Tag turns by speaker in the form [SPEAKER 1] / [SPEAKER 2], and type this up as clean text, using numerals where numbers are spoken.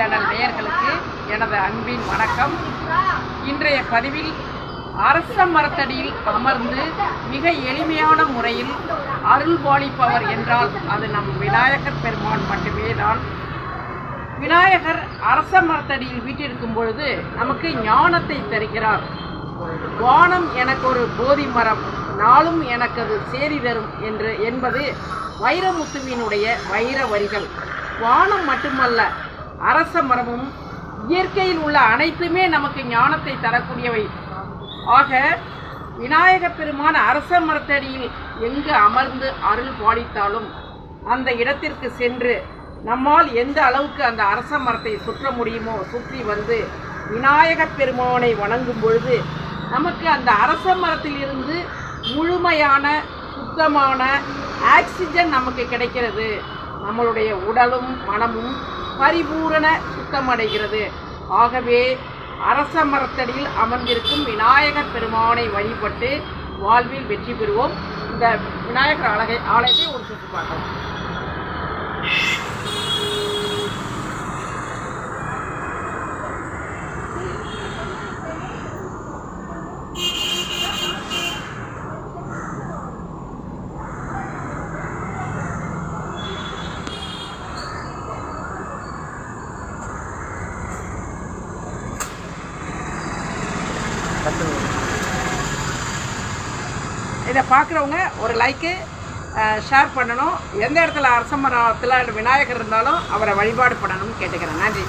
[SPEAKER 1] Channel நேயர்களுக்கு எனது அன்பின் வணக்கம். இன்றைய பதிவில் அரச மரத்தடியில் அமர்ந்து மிக எளிமையான முறையில் அருள் பாலிப்பவர் என்றால் அது நம் விநாயகர் பெருமான் மட்டுமே தான். விநாயகர் அரச மரத்தடியில் வீற்றிருக்கும் பொழுது நமக்கு ஞானத்தை தருகிறார். வானம் எனக்கு ஒரு போதி மரம், நாளும் எனக்கு அது சேரி தரும் என்பது வைரமுத்துவினுடைய வைர வரிகள். வானம் மட்டுமல்ல, அரச மரமும் இயற்கையில் உள்ள அனைத்துமே நமக்கு ஞானத்தை தரக்கூடியவை. ஆக விநாயக பெருமான் அரச மரத்தடியில் எங்கு அமர்ந்து அருள் பாலித்தாலும் அந்த இடத்திற்கு சென்று நம்மால் எந்த அளவுக்கு அந்த அரச மரத்தை சுற்ற முடியுமோ சுற்றி வந்து விநாயக பெருமானை வணங்கும் பொழுது நமக்கு அந்த அரச மரத்திலிருந்து முழுமையான சுத்தமான ஆக்சிஜன் நமக்கு கிடைக்கிறது. நம்மளுடைய உடலும் மனமும் பரிபூரண சுத்தமடைகிறது. ஆகவே அரச மரத்தடியில் அமர்ந்திருக்கும் விநாயகர் பெருமானை வழிபட்டு வாழ்வில் வெற்றி பெறுவோம். இந்த விநாயகர் ஆலயத்தை ஒரு சுற்றி பார்க்கலாம். இதை பார்க்குறவங்க ஒரு லைக்கு ஷேர் பண்ணணும். எந்த இடத்துல அரச மரத்தில் விநாயகர் இருந்தாலும் அவரை வழிபாடு பண்ணணும்னு கேட்டுக்கிறேன். நன்றி.